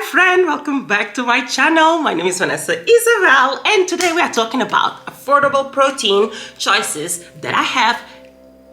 Hi friend, welcome back to my channel. My name is Vanessa Isabel and today we are talking about affordable protein choices that I have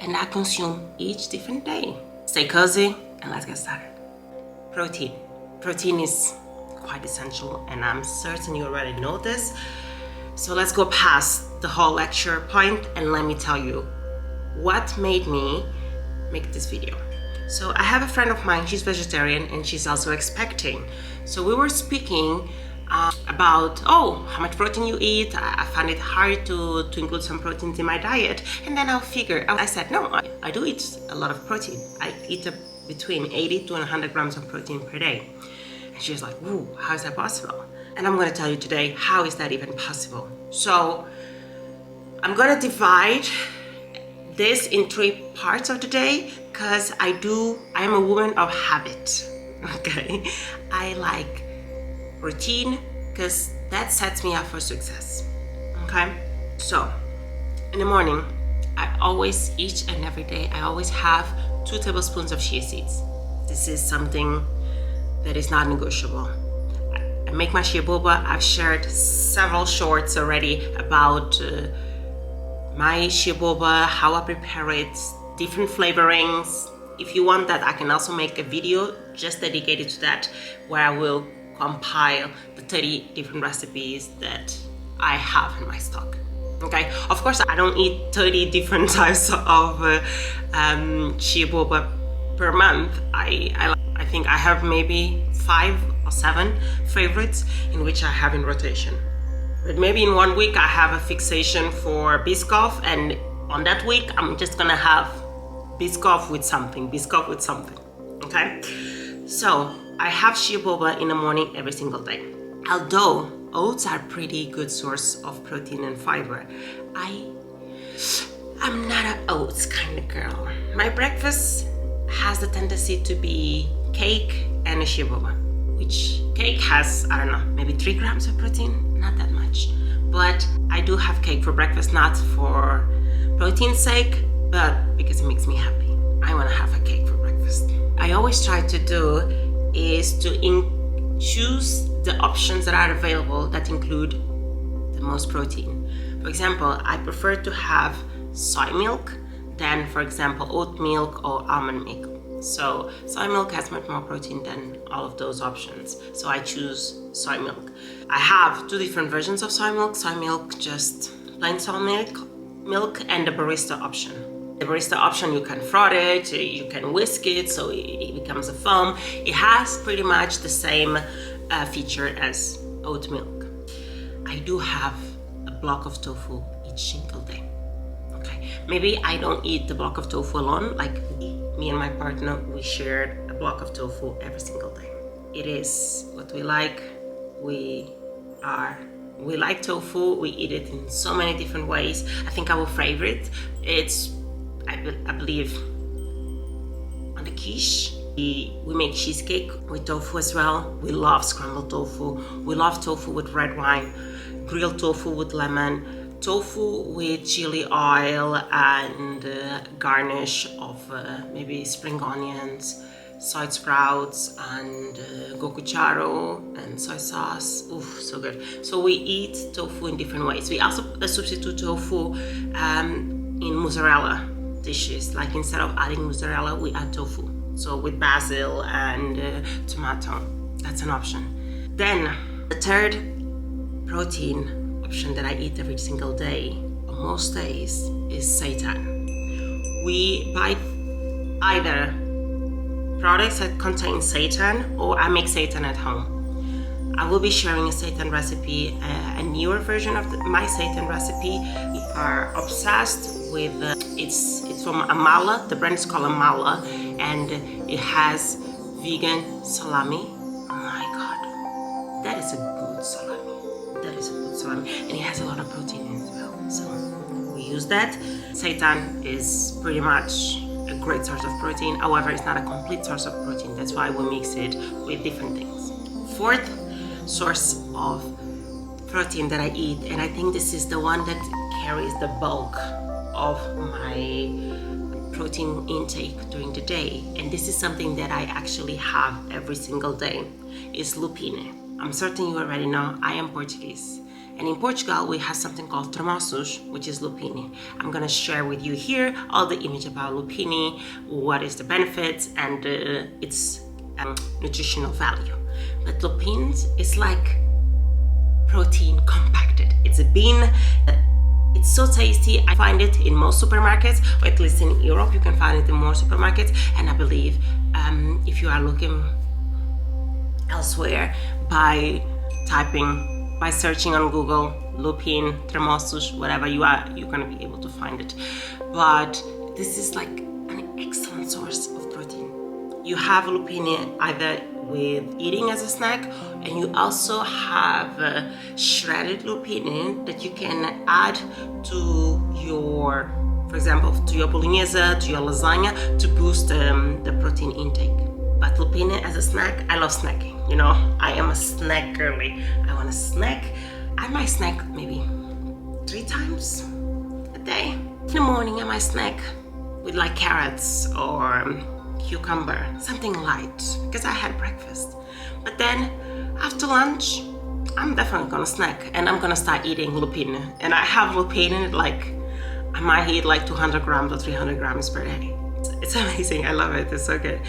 and I consume each different day. Stay cozy and let's get started. Protein. Protein is quite essential and I'm certain you already know this. So let's go past the whole lecture point and let me tell you what made me make this video. So I have a friend of mine, she's vegetarian and she's also expecting. So we were speaking about, how much protein you eat. I find it hard to include some proteins in my diet. And then I said, no, I do eat a lot of protein. I eat between 80 to 100 grams of protein per day. And she was like, ooh, how is that possible? And I'm gonna tell you today, how is that even possible? So I'm gonna divide this in 3 parts of the day because I'm a woman of habit, okay? I like routine because that sets me up for success, okay? So in the morning, each and every day, I always have 2 tablespoons of chia seeds. This is something that is not negotiable. I make my chia boba. I've shared several shorts already about my chia boba, how I prepare it, different flavorings. If you want that, I can also make a video just dedicated to that where I will compile the 30 different recipes that I have in my stock. Okay, of course I don't eat 30 different types of chia boba per month. I think I have maybe 5 or 7 favorites in which I have in rotation. But maybe in 1 week I have a fixation for Biscoff, and on that week I'm just gonna have Biscoff with something, okay? So I have chia boba in the morning every single day. Although oats are pretty good source of protein and fiber, I'm not an oats kind of girl. My breakfast has the tendency to be cake and a chia boba, which cake has, I don't know, maybe 3 grams of protein, not that much. But I do have cake for breakfast, not for protein's sake, but because it makes me happy. I want to have a cake for breakfast. I always try to do is to choose the options that are available that include the most protein. For example, I prefer to have soy milk than, for example, oat milk or almond milk. So soy milk has much more protein than all of those options. So I choose soy milk. I have 2 different versions of soy milk. Soy milk, just plain soy milk, and the barista option. The barista option, you can froth it, you can whisk it, so it becomes a foam. It has pretty much the same feature as oat milk. I do have a block of tofu each single day. Okay, maybe I don't eat the block of tofu alone. Like me and my partner, we shared a block of tofu every single day. It is what we like. We like tofu. We eat it in so many different ways. I think our favorite, I believe, on the quiche. We make cheesecake with tofu as well. We love scrambled tofu. We love tofu with red wine, grilled tofu with lemon, tofu with chili oil and garnish of maybe spring onions, soy sprouts and gochujaro and soy sauce. Oof, so good. So we eat tofu in different ways. We also substitute tofu in mozzarella dishes. Like instead of adding mozzarella, we add tofu. So with basil and tomato, that's an option. Then the third protein option that I eat every single day, on most days, is seitan. We buy either products that contain seitan or I make seitan at home. I will be sharing a seitan recipe, a newer version of my seitan recipe. We are obsessed with, it's from Amala, the brand is called Amala, and it has vegan salami. Oh my god, that is a good salami. And it has a lot of protein in it as well. So we use that. Seitan is pretty much a great source of protein. However, it's not a complete source of protein. That's why we mix it with different things. Fourth source of protein that I eat, and I think this is the one that carries the bulk of my protein intake during the day, and this is something that I actually have every single day, is lupine. I'm certain you already know I am Portuguese, and in Portugal we have something called termossos, which is lupine. I'm gonna share with you here all the image about lupine, what is the benefits, and its nutritional value. But lupines is like protein compacted. It's a bean. It's so tasty. I find it in most supermarkets, or at least in Europe you can find it in more supermarkets, and I believe if you are looking elsewhere by searching on Google lupine, termossos, whatever you are, you're gonna be able to find it. But this is like an excellent source of protein. You have lupine either with eating as a snack, and you also have shredded lupine that you can add to your, for example, to your bolognese, to your lasagna, to boost the protein intake. But lupine as a snack, I love snacking. You know, I am a snack girly. I want to snack. I might snack maybe 3 times a day. In the morning, I might snack with like carrots or cucumber, something light, because I had breakfast. But then after lunch, I'm definitely gonna snack, and I'm gonna start eating lupine. And I have lupine like, I might eat like 200 grams or 300 grams per day. It's amazing. I love it. It's so good.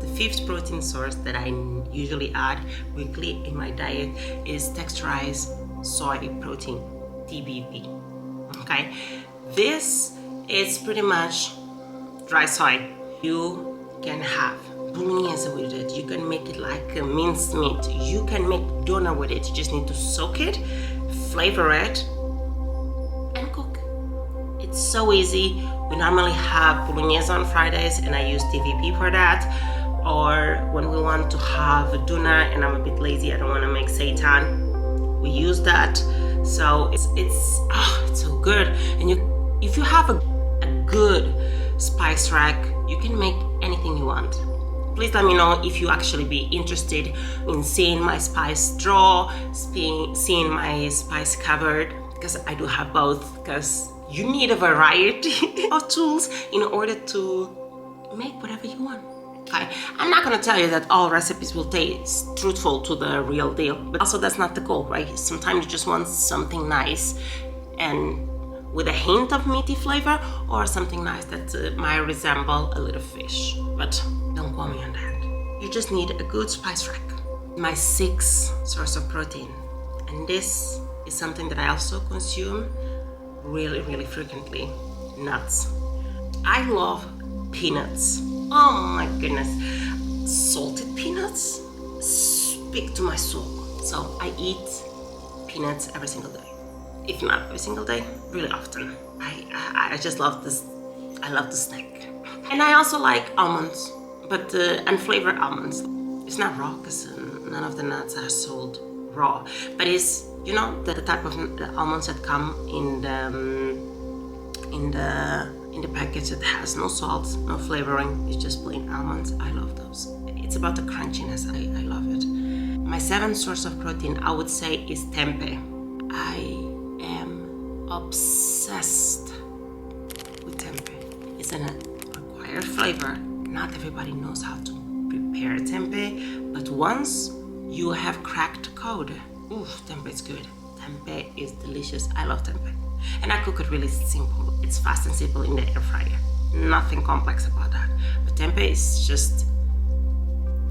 The 5th protein source that I usually add weekly in my diet is texturized soy protein, TBP. Okay, this is pretty much dry soy. You can have bolognese with it. You can make it like a minced meat. You can make doner with it. You just need to soak it, flavor it, and cook. It's so easy. We normally have bolognese on Fridays, and I use TVP for that. Or when we want to have a doner and I'm a bit lazy, I don't want to make seitan, we use that. So it's so good. And if you have a good spice rack, you can make anything you want. Please let me know if you actually be interested in seeing my spice drawer, seeing my spice cupboard, because I do have both, because you need a variety of tools in order to make whatever you want. Okay. I'm not gonna tell you that all recipes will taste truthful to the real deal, but also that's not the goal, right? Sometimes you just want something nice and with a hint of meaty flavor, or something nice that might resemble a little fish. But don't quote me on that. You just need a good spice rack. My 6th source of protein, and this is something that I also consume really, really frequently: nuts. I love peanuts. Oh my goodness. Salted peanuts speak to my soul. So I eat peanuts every single day. If not every single day, really often. I just love this. I love the snack. And I also like almonds, but unflavored almonds. It's not raw, because none of the nuts are sold raw. But it's, you know, the type of almonds that come in the package that has no salt, no flavoring. It's just plain almonds. I love those. It's about the crunchiness. I love it. My 7th source of protein, I would say, is tempeh. I am obsessed with tempeh. It's an acquired flavor. Not everybody knows how to prepare tempeh, but once you have cracked the code, oof, tempeh is good. Tempeh is delicious. I love tempeh. And I cook it really simple. It's fast and simple in the air fryer. Nothing complex about that. But tempeh is just,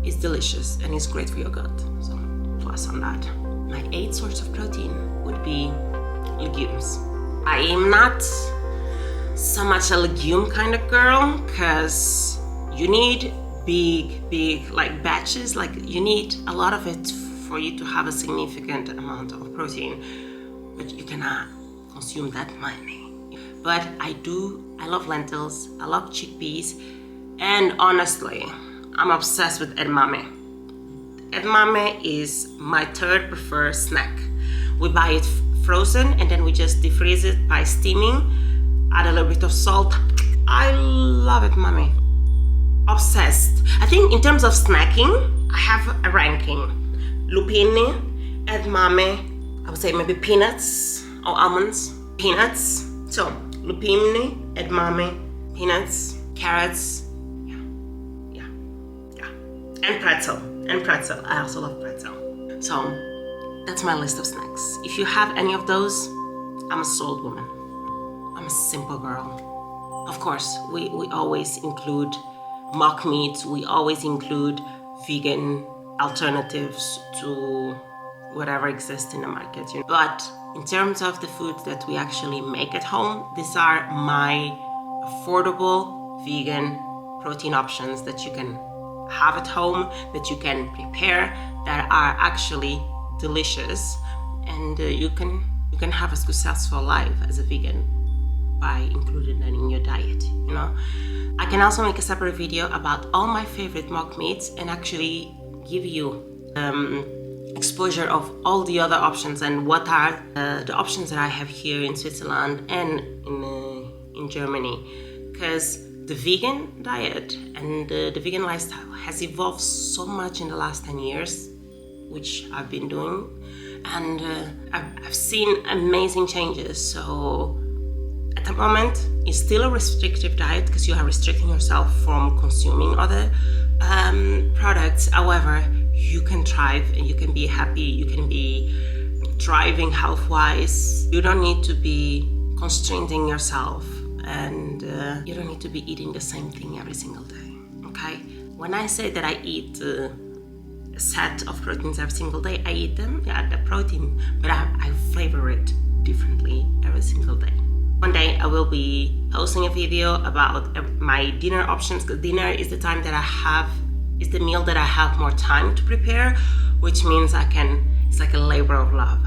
it's delicious and it's great for your gut. So plus on that. My 8th source of protein would be legumes. I am not so much a legume kind of girl, because you need big like batches. Like you need a lot of it for you to have a significant amount of protein, but you cannot consume that many. But I love lentils, I love chickpeas, and honestly, I'm obsessed with edamame. Edamame is my 3rd preferred snack. We buy it frozen, and then we just defreeze it by steaming, add a little bit of salt. I love edamame. Obsessed. I think in terms of snacking, I have a ranking. Lupine, edamame, I would say maybe peanuts or almonds. Peanuts. So lupine, edamame, peanuts, carrots, yeah, and pretzel. I also love pretzel. So that's my list of snacks. If you have any of those, I'm a sold woman. I'm a simple girl. Of course, we always include mock meats. We always include vegan alternatives to whatever exists in the market. But in terms of the foods that we actually make at home, these are my affordable vegan protein options that you can have at home, that you can prepare, that are actually delicious, and you can have a successful life as a vegan by including that in your diet. I can also make a separate video about all my favorite mock meats and actually give you exposure of all the other options and what are the options that I have here in Switzerland and in Germany, because the vegan diet and the vegan lifestyle has evolved so much in the last 10 years, which I've been doing, and I've seen amazing changes. So at the moment, it's still a restrictive diet because you are restricting yourself from consuming other products. However, you can thrive and you can be happy, you can be thriving health-wise. You don't need to be constraining yourself, and you don't need to be eating the same thing every single day, okay? When I say that I eat a set of proteins every single day, I eat them, the protein, but I flavor it differently every single day. One day I will be posting a video about my dinner options. Dinner is the time that is the meal that I have more time to prepare, which means it's like a labor of love.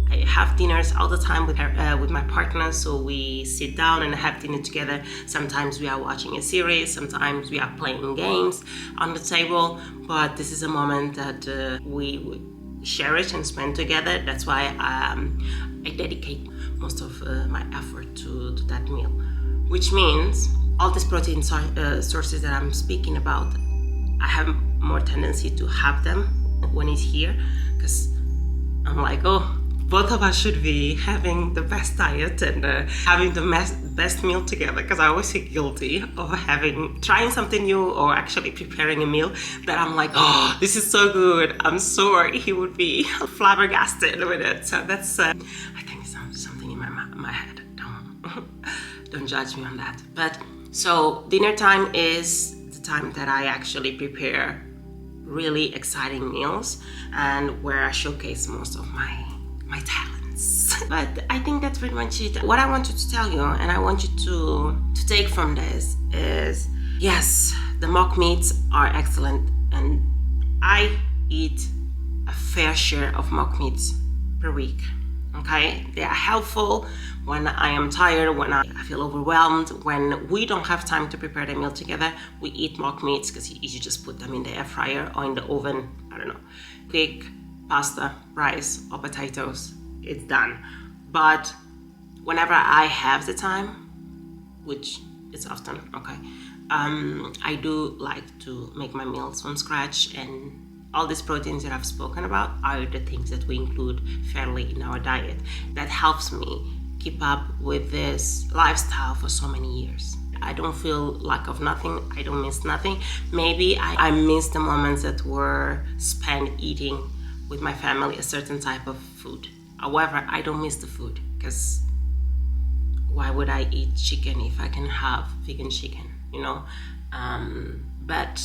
I have dinners all the time with my partner, so we sit down and have dinner together. Sometimes we are watching a series, sometimes we are playing games on the table, but this is a moment that we cherish and spend together. That's why I dedicate most of my effort to that meal, which means all these protein sources that I'm speaking about, I have more tendency to have them when it's here, because I'm like, oh, both of us should be having the best diet and having the best meal together, because I always feel guilty of trying something new or actually preparing a meal that I'm like, oh, this is so good. I'm sure he would be flabbergasted with it. So that's, I think it's something in my head. Don't judge me on that. But so dinner time is the time that I actually prepare really exciting meals and where I showcase most of my talents. But I think that's pretty much it. What I wanted to tell you, and I want you to take from this, is yes, the mock meats are excellent, and I eat a fair share of mock meats per week. Okay, they are helpful when I am tired, when I feel overwhelmed, when we don't have time to prepare the meal together. We eat mock meats because you just put them in the air fryer or in the oven. I don't know, quick pasta, rice, or potatoes, it's done. But whenever I have the time, which is often, okay, I do like to make my meals from scratch, and all these proteins that I've spoken about are the things that we include fairly in our diet. That helps me keep up with this lifestyle for so many years. I don't feel lack of nothing. I don't miss nothing. Maybe I miss the moments that were spent eating with my family a certain type of food. However, I don't miss the food, because why would I eat chicken if I can have vegan chicken, But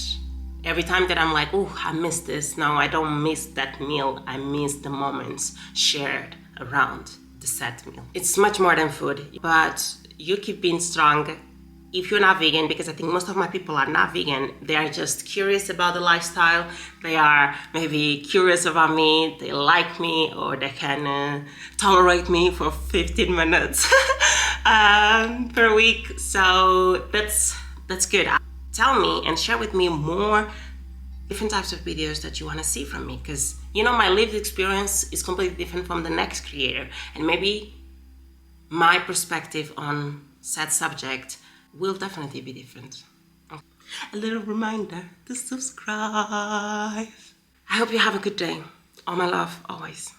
every time that I'm like, oh, I miss this, no, I don't miss that meal. I miss the moments shared around the set meal. It's much more than food, but you keep being strong. If you're not vegan, because I think most of my people are not vegan, they are just curious about the lifestyle. They are maybe curious about me, they like me, or they can tolerate me for 15 minutes per week. So that's good. Tell me and share with me more different types of videos that you want to see from me, because my lived experience is completely different from the next creator, and maybe my perspective on said subject will definitely be different. A little reminder to subscribe. I hope you have a good day. All my love, always.